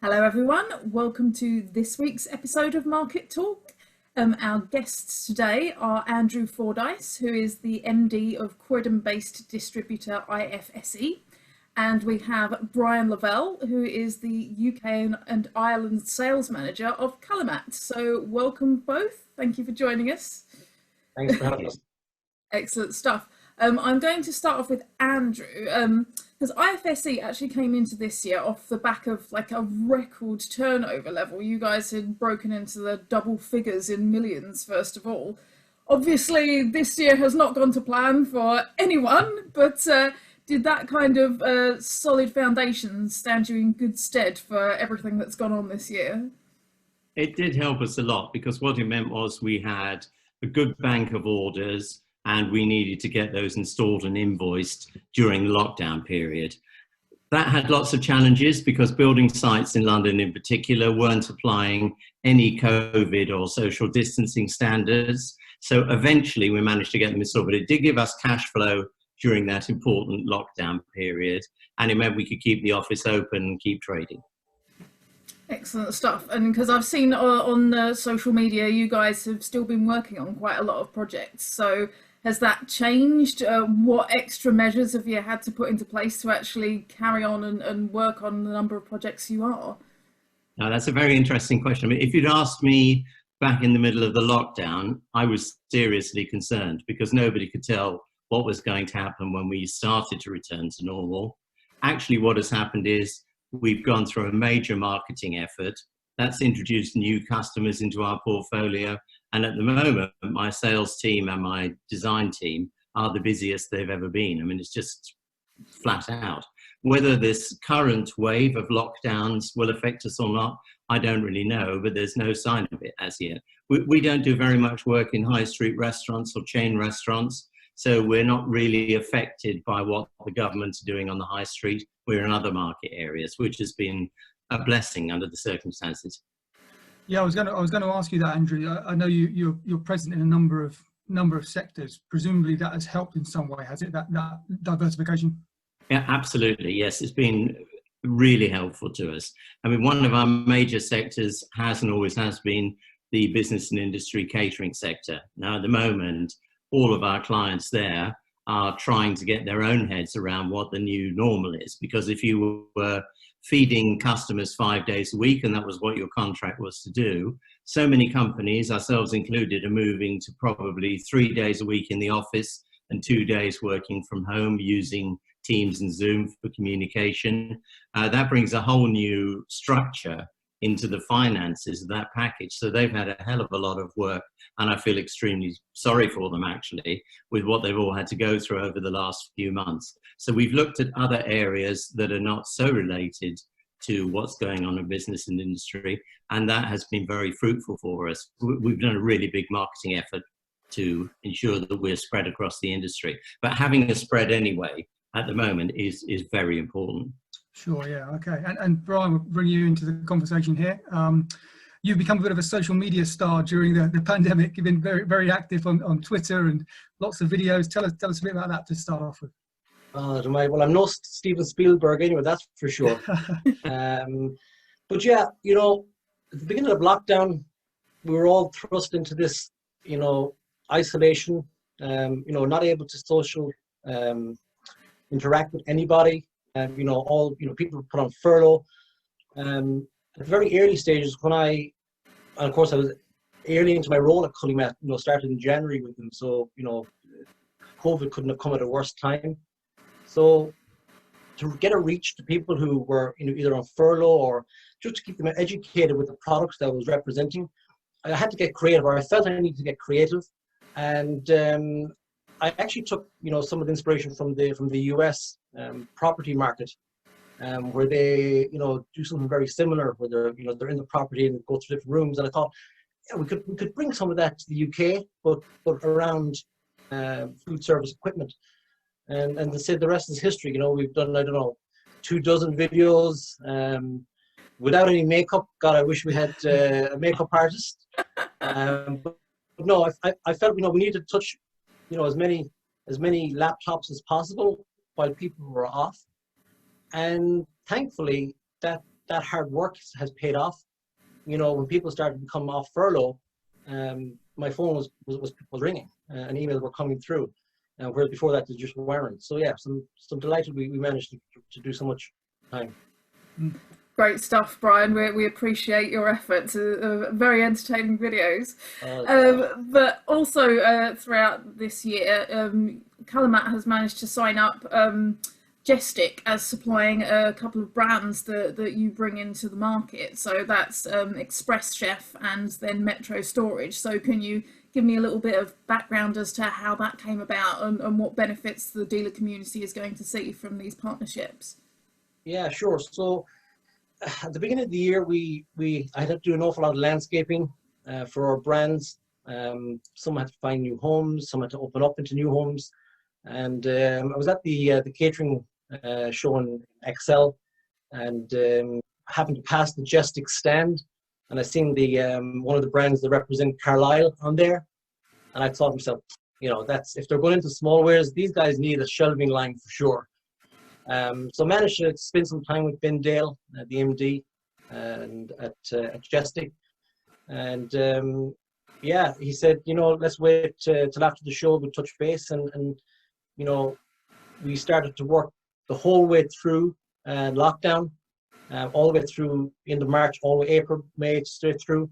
Hello, everyone. Welcome to this week's episode of Market Talk. Our guests today are Andrew Fordyce, who is the MD of Croydon-based distributor IFSE, and we have Brian Lavelle, who is the UK and Ireland sales manager of Culimat. So welcome both. Thank you for joining us. Thanks for having us. Excellent stuff. I'm going to start off with Andrew, because IFSE actually came into this year off the back of like a record turnover level. You guys had broken into the double figures in millions, first of all. Obviously, this year has not gone to plan for anyone, but did that kind of solid foundation stand you in good stead for everything that's gone on this year? It did help us a lot because what it meant was we had a good bank of orders and we needed to get those installed and invoiced during the lockdown period. That had lots of challenges because building sites in London in particular weren't applying any COVID or social distancing standards. So eventually we managed to get them installed, but it did give us cash flow during that important lockdown period. And it meant we could keep the office open and keep trading. Excellent stuff. And because I've seen on social media, you guys have still been working on quite a lot of projects. So has that changed? What extra measures have you had to put into place to actually carry on and work on the number of projects you are? Now, that's a very interesting question. I mean, if you'd asked me back in the middle of the lockdown, I was seriously concerned because nobody could tell what was going to happen when we started to return to normal. Actually, what has happened is we've gone through a major marketing effort that's introduced new customers into our portfolio. And at the moment, my sales team and my design team are the busiest they've ever been. I mean, it's just flat out. Whether this current wave of lockdowns will affect us or not, I don't really know, but there's no sign of it as yet. We don't do very much work in high street restaurants or chain restaurants, so we're not really affected by what the government's doing on the high street. We're in other market areas, which has been a blessing under the circumstances. Yeah, I was going to ask you that, Andrew. I know you're present in a number of sectors. Presumably that has helped in some way, has it? That diversification? Yeah, absolutely. Yes, it's been really helpful to us. I mean, one of our major sectors has and always has been the business and industry catering sector. Now, at the moment, all of our clients there are trying to get their own heads around what the new normal is, because if you were feeding customers 5 days a week, and that was what your contract was to do, so many companies, ourselves included, are moving to probably 3 days a week in the office and 2 days working from home using Teams and Zoom for communication. That brings a whole new structure into the finances of that package. So they've had a hell of a lot of work, and I feel extremely sorry for them actually with what they've all had to go through over the last few months. So we've looked at other areas that are not so related to what's going on in business and industry, and that has been very fruitful for us. We've done a really big marketing effort to ensure that we're spread across the industry, but having a spread anyway at the moment is very important. Sure, yeah, okay. And Brian, we'll bring you into the conversation here. You've become a bit of a social media star during the pandemic. You've been very, very active on Twitter and lots of videos. Tell us a bit about that to start off with. Well, I'm no Steven Spielberg anyway, that's for sure. But yeah, you know, at the beginning of lockdown, we were all thrust into this, you know, isolation, you know, not able to social interact with anybody. You know, all, you know, people were put on furlough. At the very early stages, and of course I was early into my role at Culimat, you know, started in January with them. So, you know, COVID couldn't have come at a worse time. So to get a reach to people who were, you know, either on furlough or just to keep them educated with the products that I was representing, I had to get creative, or I felt I needed to get creative. And I actually took, you know, some of the inspiration from the US property market, where they, you know, do something very similar, where they're, you know, they're in the property and go through different rooms. And I thought, yeah, we could bring some of that to the UK, but around food service equipment. And they said the rest is history. You know, we've done, I don't know, 24 videos without any makeup. God, I wish we had a makeup artist. But no, I felt, you know, we needed to touch, you know, as many laptops as possible while people were off. And thankfully, that that hard work has paid off. You know, when people started to come off furlough, my phone was ringing, and emails were coming through, whereas before that they just weren't. So yeah, I'm delighted we managed to do so much time. Great stuff, Brian. We appreciate your efforts. Very entertaining videos. But also throughout this year, Culimat has managed to sign up Gestic as supplying a couple of brands that you bring into the market. So that's Express Chef and then Metro Storage. So can you give me a little bit of background as to how that came about and what benefits the dealer community is going to see from these partnerships? Yeah, sure. So at the beginning of the year, I had to do an awful lot of landscaping for our brands. Some had to find new homes, some had to open up into new homes. And I was at the catering show in Excel, and happened to pass the Gestic stand, and I seen the one of the brands that represent Carlisle on there, and I thought to myself, you know, that's, if they're going into small wares, these guys need a shelving line for sure. So I managed to spend some time with Ben Dale, the MD, and at Gestic, and yeah, he said, you know, let's wait till after the show, we'll touch base, and you know, we started to work the whole way through lockdown, all the way through into March, all the way April, May, straight through,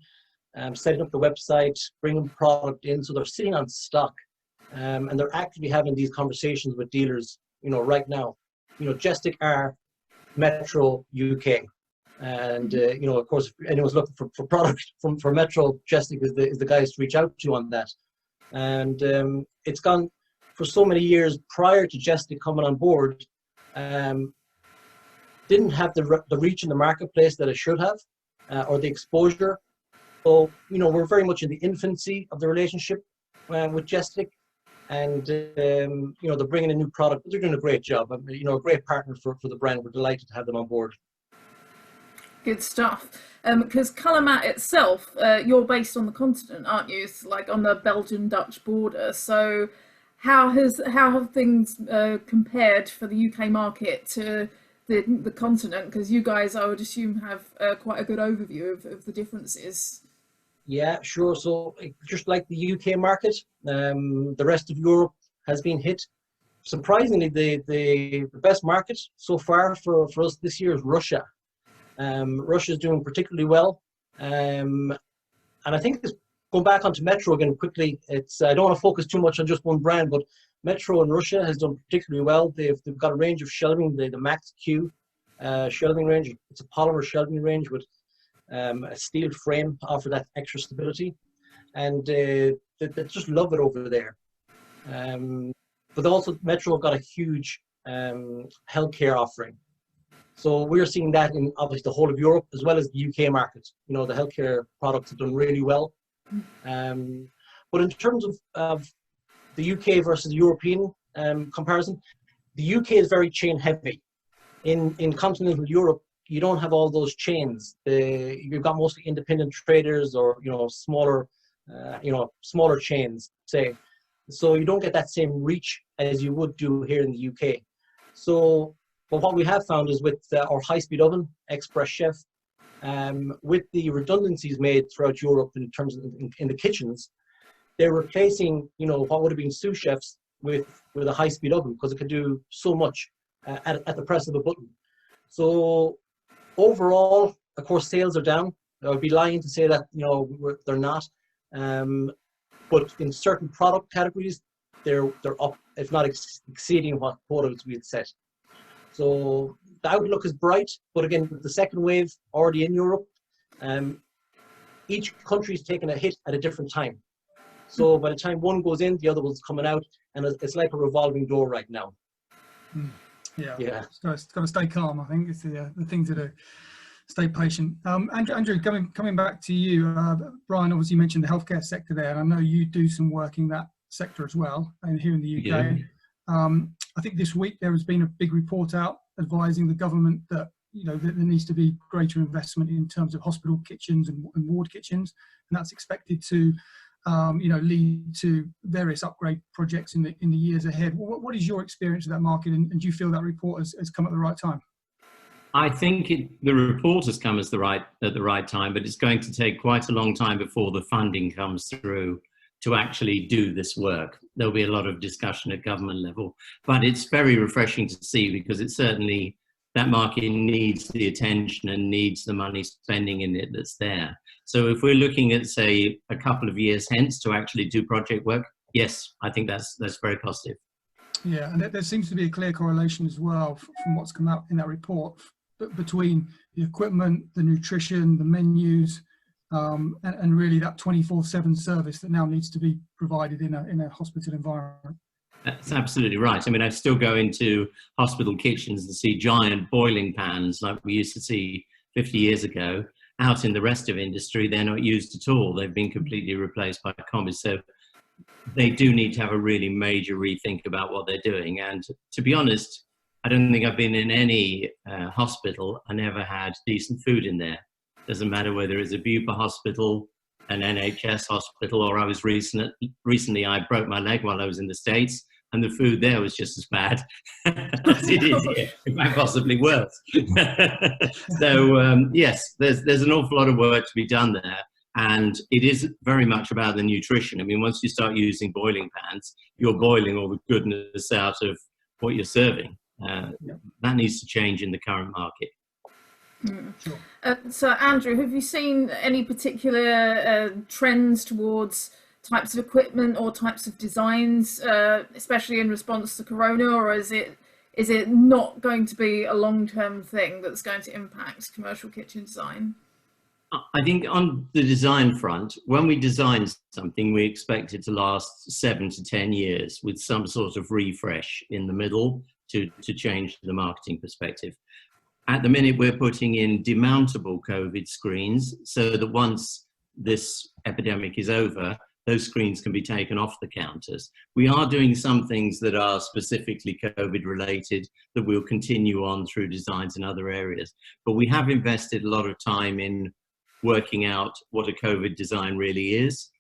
setting up the website, bringing product in, so they're sitting on stock, and they're actively having these conversations with dealers, you know, right now. You know, Gestic are Metro UK, and you know, of course, if anyone's looking for product for Metro, Gestic is the guys to reach out to on that. And it's gone for so many years prior to Gestic coming on board, didn't have the reach in the marketplace that it should have, or the exposure. So, you know, we're very much in the infancy of the relationship with Gestic. And, you know, they're bringing a new product, but they're doing a great job. You know, a great partner for the brand. We're delighted to have them on board. Good stuff. Because Culimat itself, you're based on the continent, aren't you? It's like on the Belgian-Dutch border. So how have things compared for the UK market to the continent? Because you guys, I would assume, have quite a good overview of the differences. Yeah, sure. So just like the UK market, the rest of Europe has been hit. Surprisingly, the best market so far for us this year is Russia. Russia is doing particularly well. And I think it's going back onto Metro again quickly. It's, I don't want to focus too much on just one brand, but Metro in Russia has done particularly well. They've got a range of shelving, the Max Q shelving range. It's a polymer shelving range with a steel frame to offer that extra stability, and they just love it over there. But also Metro have got a huge healthcare offering, so we're seeing that in obviously the whole of Europe as well as the UK market. You know, the healthcare products have done really well, but in terms of the UK versus the European comparison, the UK is very chain heavy. In continental Europe, you don't have all those chains. You've got mostly independent traders, or, you know, smaller chains, say. So you don't get that same reach as you would do here in the UK. So, but what we have found is with our high-speed oven, Express Chef, with the redundancies made throughout Europe in terms of in the kitchens, they're replacing, you know, what would have been sous chefs with a high-speed oven, because it can do so much at the press of a button. So overall, of course, sales are down. I would be lying to say that, you know, they're not. But in certain product categories, they're up, if not exceeding what quotas we had set. So the outlook is bright. But again, with the second wave already in Europe, each country is taking a hit at a different time. So by the time one goes in, the other one's coming out, and it's like a revolving door right now. Yeah. It's got to stay calm. I think it's the thing to do. Stay patient. Andrew, coming back to you, Brian obviously mentioned the healthcare sector there, and I know you do some work in that sector as well, and here in the UK. Yeah. I think this week there has been a big report out advising the government that, you know, that there needs to be greater investment in terms of hospital kitchens and ward kitchens, and that's expected to you know, lead to various upgrade projects in the years ahead. What is your experience of that market, and do you feel that report has come at the right time? I think the report has come at the right time, but it's going to take quite a long time before the funding comes through to actually do this work. There'll be a lot of discussion at government level, but it's very refreshing to see, because it certainly, that market needs the attention and needs the money spending in it that's there. So if we're looking at, say, a couple of years hence to actually do project work, yes, I think that's very positive. Yeah, and there seems to be a clear correlation as well from what's come out in that report between the equipment, the nutrition, the menus, and really that 24/7 service that now needs to be provided in a hospital environment. That's absolutely right. I mean, I still go into hospital kitchens and see giant boiling pans like we used to see 50 years ago. Out in the rest of industry, they're not used at all. They've been completely replaced by combis. So they do need to have a really major rethink about what they're doing. And to be honest, I don't think I've been in any hospital and ever had decent food in there. Doesn't matter whether it's a Bupa hospital, an NHS hospital, or I was recently I broke my leg while I was in the States, and the food there was just as bad as it is here, in fact, possibly worse. So yes, there's an awful lot of work to be done there. And it is very much about the nutrition. I mean, once you start using boiling pans, you're boiling all the goodness out of what you're serving. That needs to change in the current market. Sure. So, Andrew, have you seen any particular trends towards types of equipment or types of designs, especially in response to Corona, or is it not going to be a long-term thing that's going to impact commercial kitchen design? I think on the design front, when we design something, we expect it to last 7 to 10 years with some sort of refresh in the middle to change the marketing perspective. At the minute, we're putting in demountable COVID screens so that once this epidemic is over, those screens can be taken off the counters. We are doing some things that are specifically COVID related that we'll continue on through designs in other areas. But we have invested a lot of time in working out what a COVID design really is,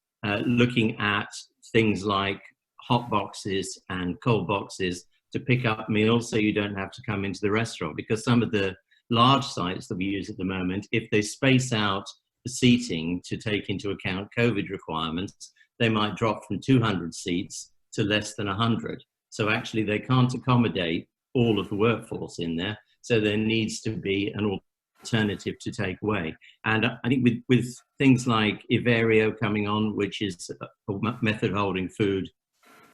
looking at things like hot boxes and cold boxes to pick up meals so you don't have to come into the restaurant, because some of the large sites that we use at the moment, if they space out the seating to take into account COVID requirements, they might drop from 200 seats to less than 100. So actually they can't accommodate all of the workforce in there. So there needs to be an alternative to take away. And I think with things like Iverio coming on, which is a method of holding food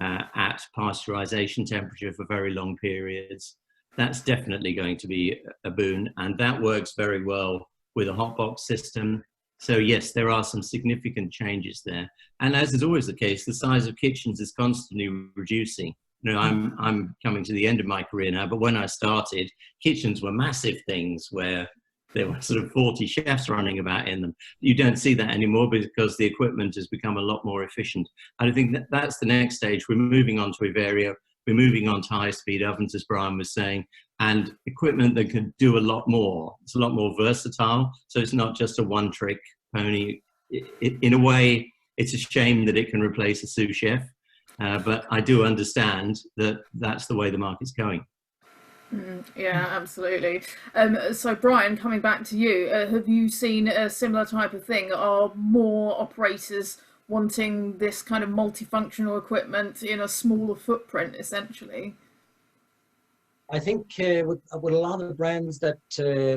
at pasteurization temperature for very long periods, that's definitely going to be a boon. And that works very well with a hotbox system. So yes, there are some significant changes there. And as is always the case, the size of kitchens is constantly reducing. You know, I'm coming to the end of my career now, but when I started, kitchens were massive things where there were sort of 40 chefs running about in them. You don't see that anymore because the equipment has become a lot more efficient. I think that's the next stage. We're moving on to Iverio. We're moving on to high-speed ovens, as Brian was saying, and equipment that can do a lot more. It's a lot more versatile, so it's not just a one-trick pony. In a way, it's a shame that it can replace a sous chef, but I do understand that that's the way the market's going. Yeah, absolutely. So Brian, coming back to you, have you seen a similar type of thing? Are more operators wanting this kind of multifunctional equipment in a smaller footprint, essentially? I think with a lot of the brands that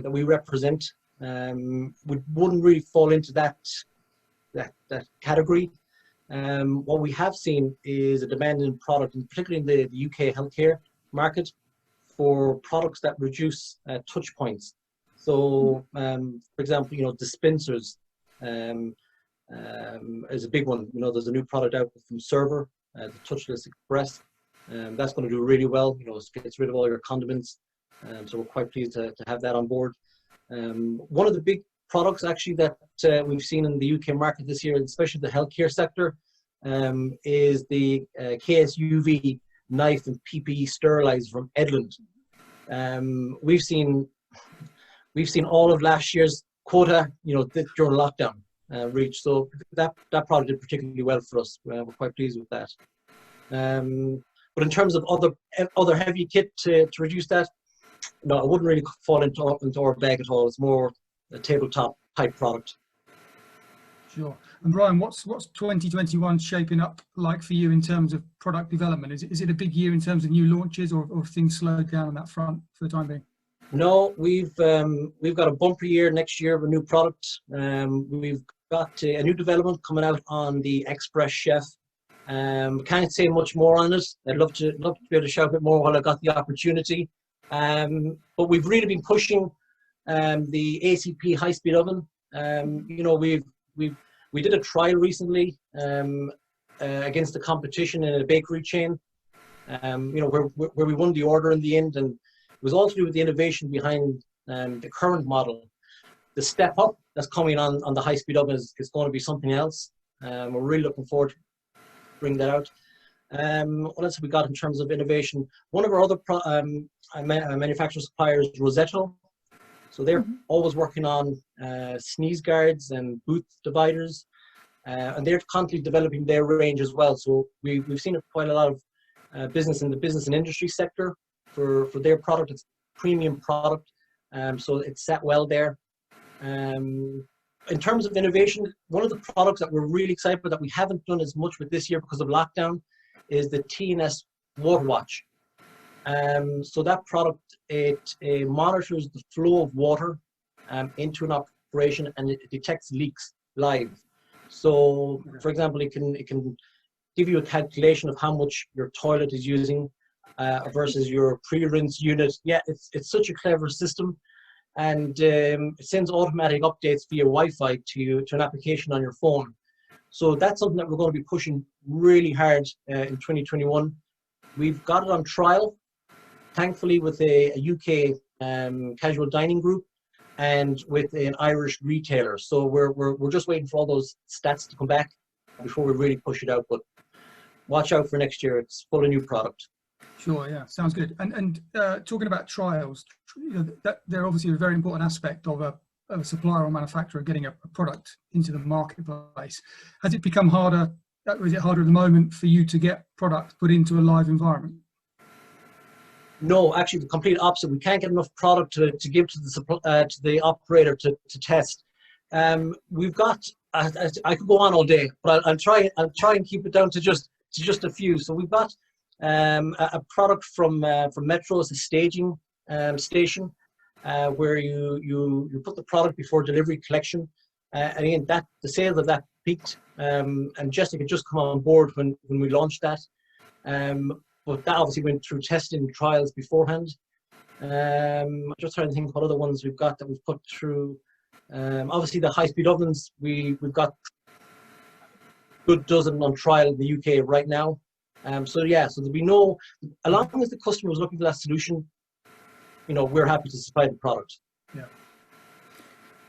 we represent, wouldn't really fall into that category. What we have seen is a demand in product, and particularly in the UK healthcare market, for products that reduce touch points. So, for example, dispensers is a big one. There's a new product out from Server, the Touchless Express. That's going to do really well. It gets rid of all your condiments. So we're quite pleased to have that on board. One of the big products actually that we've seen in the UK market this year, especially the healthcare sector, is the KSUV knife and PPE sterilizer from Edland. We've seen all of last year's quota, during lockdown reach. So that product did particularly well for us. We're quite pleased with that. But in terms of other heavy kit to reduce that, No, it wouldn't really fall into our bag at all. It's more a tabletop type product. Sure. And Brian, what's 2021 shaping up like for you in terms of product development? Is it a big year in terms of new launches, or have things slowed down on that front for the time being? No, we've got a bumper year next year of a new product. We've got a new development coming out on the Express Chef. Can't say much more on it. I'd love to be able to shout a bit more while I got the opportunity. But we've really been pushing the ACP high-speed oven. You know, we did a trial recently against the competition in a bakery chain. You know, where we won the order in the end, and it was all to do with the innovation behind the current model. The step up that's coming on the high-speed oven is going to be something else. We're really looking forward to bring that out. What else have we got in terms of innovation? One of our other manufacturer suppliers, Rosetto. So they're always working on sneeze guards and booth dividers, and they're constantly developing their range as well. So we've seen quite a lot of business in the business and industry sector for their product. It's a premium product, so it's set well there. In terms of innovation, one of the products that we're really excited about that we haven't done as much with this year because of lockdown is the T&S Water Watch. So that product, it monitors the flow of water into an operation, and it detects leaks live. So, for example, it can give you a calculation of how much your toilet is using versus your pre-rinse unit. Yeah, it's such a clever system, and it sends automatic updates via Wi-Fi to an application on your phone. So that's something that we're going to be pushing really hard in 2021. We've got it on trial, thankfully, with a UK casual dining group and with an Irish retailer. So we're just waiting for all those stats to come back before we really push it out. But watch out for next year. It's full of new product. Sure, yeah, sounds good. And talking about trials, you know, they're obviously a very important aspect of a supplier or manufacturer getting a product into the marketplace. Has it become harder, or is it harder at the moment for you to get products put into a live environment? No, actually the complete opposite. We can't get enough product to give to the operator to test. We've got, I could go on all day, but I'll try and keep it down to just a few. So we've got a product from Metro. It's a staging station where you put the product before delivery collection. And again, the sales of that peaked, and Jessica just come on board when we launched that. But that obviously went through testing trials beforehand. I'm just trying to think what other ones we've got that we've put through. Obviously the high-speed ovens, we've got a good dozen on trial in the UK right now. So there'll be no, as long as the customer is looking for that solution, you know, we're happy to supply the product. Yeah.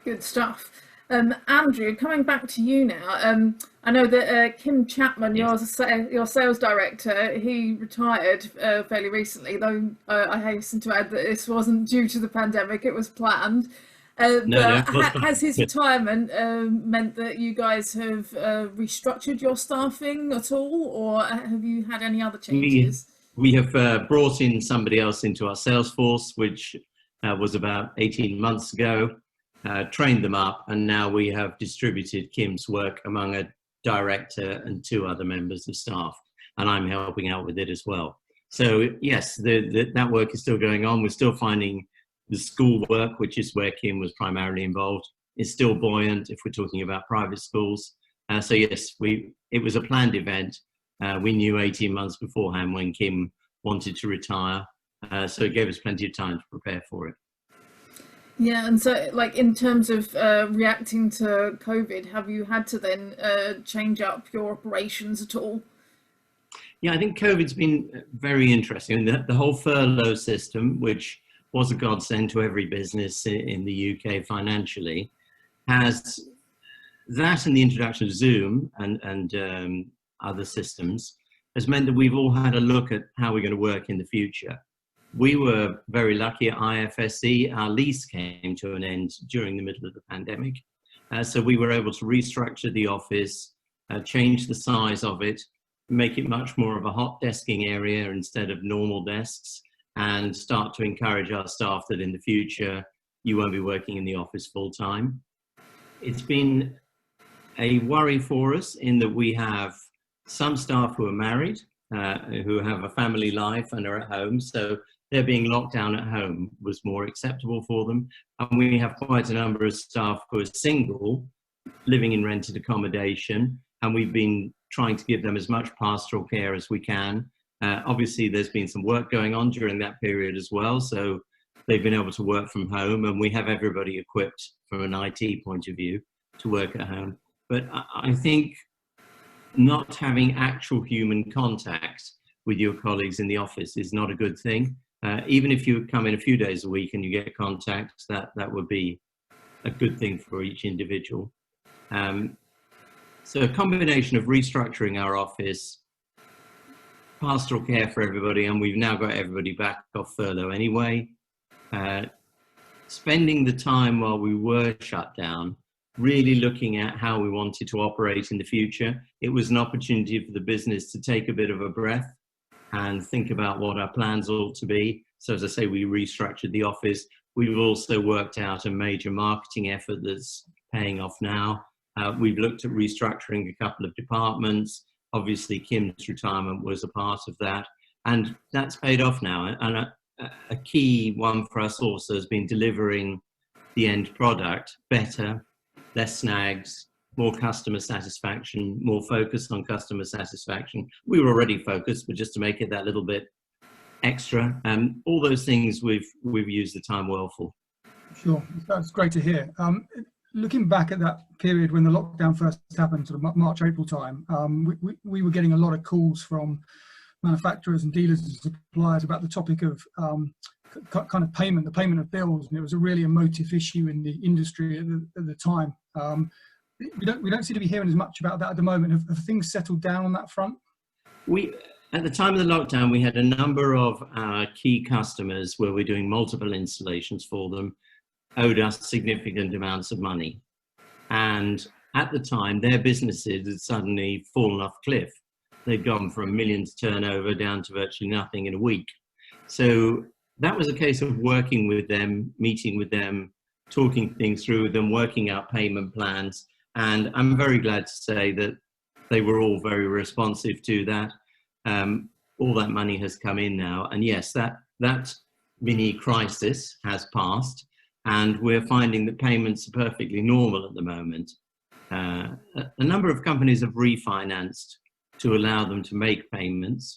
Good stuff. Andrew, coming back to you now, I know that Kim Chapman, your sales director, he retired fairly recently, though I hasten to add that this wasn't due to the pandemic, it was planned. Has his retirement meant that you guys have restructured your staffing at all, or have you had any other changes? We have brought in somebody else into our sales force, which was about 18 months ago. Trained them up, and now we have distributed Kim's work among a director and 2 other members of staff, and I'm helping out with it as well. So yes, that work is still going on. We're still finding the school work, which is where Kim was primarily involved, is still buoyant if we're talking about private schools. So yes, it was a planned event. We knew 18 months beforehand when Kim wanted to retire, so it gave us plenty of time to prepare for it. Yeah, and so like in terms of reacting to COVID, have you had to then change up your operations at all? Yeah, I think COVID's been very interesting. The whole furlough system, which was a godsend to every business in the UK financially, has that, and the introduction of Zoom and other systems has meant that we've all had a look at how we're going to work in the future. We were very lucky at IFSE. Our lease came to an end during the middle of the pandemic. So we were able to restructure the office, change the size of it, make it much more of a hot desking area instead of normal desks, and start to encourage our staff that in the future you won't be working in the office full time. It's been a worry for us in that we have some staff who are married, who have a family life and are at home, so they're being locked down at home was more acceptable for them. And we have quite a number of staff who are single, living in rented accommodation, and we've been trying to give them as much pastoral care as we can. Obviously, there's been some work going on during that period as well, so they've been able to work from home, and we have everybody equipped from an IT point of view to work at home. But I think not having actual human contact with your colleagues in the office is not a good thing. Even if you come in a few days a week and you get contact, that would be a good thing for each individual. So a combination of restructuring our office, pastoral care for everybody, and we've now got everybody back off furlough anyway. Spending the time while we were shut down, really looking at how we wanted to operate in the future. It was an opportunity for the business to take a bit of a breath and think about what our plans ought to be. So as I say, we restructured the office. We've also worked out a major marketing effort that's paying off now. We've looked at restructuring a couple of departments. Obviously, Kim's retirement was a part of that, and that's paid off now. And a key one for us also has been delivering the end product better, less snags, more customer satisfaction, more focus on customer satisfaction. We were already focused, but just to make it that little bit extra, all those things we've used the time well for. Sure, that's great to hear. Looking back at that period when the lockdown first happened, sort of March, April time, we were getting a lot of calls from manufacturers and dealers and suppliers about the topic of kind of payment, the payment of bills, and it was a really emotive issue in the industry at the time. We don't seem to be hearing as much about that at the moment. Have things settled down on that front? At the time of the lockdown, we had a number of our key customers where we're doing multiple installations for them, owed us significant amounts of money. And at the time, their businesses had suddenly fallen off a cliff. They'd gone from millions turnover down to virtually nothing in a week. So that was a case of working with them, meeting with them, talking things through with them, working out payment plans. And I'm very glad to say that they were all very responsive to that. All that money has come in now. And yes, that mini crisis has passed. And we're finding that payments are perfectly normal at the moment. A number of companies have refinanced to allow them to make payments.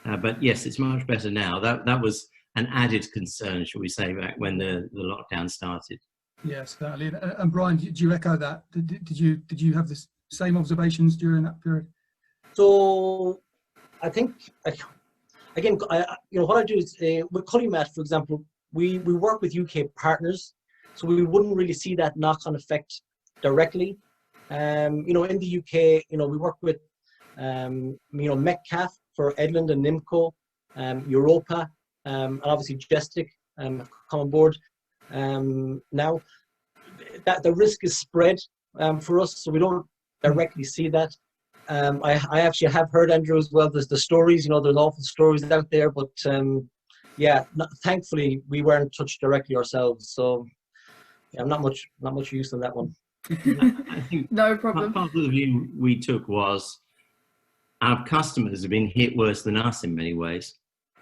But yes, it's much better now. That was an added concern, shall we say, back when the lockdown started. Yes, certainly. And Brian, do you echo that? Did you have the same observations during that period? So I think, again, what I do is with Culimat, for example, we work with UK partners, so we wouldn't really see that knock-on effect directly. In the UK, we work with, Metcalfe for Edland and Nimco, Europa, and obviously Gestic have come on board. Now, that the risk is spread for us, so we don't directly see that. I actually have heard, Andrew, as well, there's the stories, there's awful stories out there, but thankfully we weren't touched directly ourselves, so yeah, not much use on that one. I think no problem. Part of the view we took was our customers have been hit worse than us in many ways.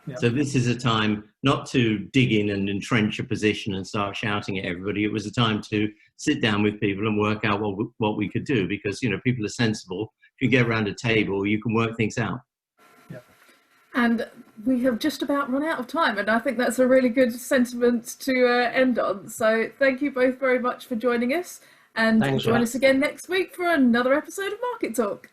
Yeah. So this is a time not to dig in and entrench a position and start shouting at everybody. It was a time to sit down with people and work out what we could do, because people are sensible. If you get around a table, you can work things out. Yeah. And we have just about run out of time, and I think that's a really good sentiment to end on. So thank you both very much for joining us, and join us again next week for another episode of Market Talk.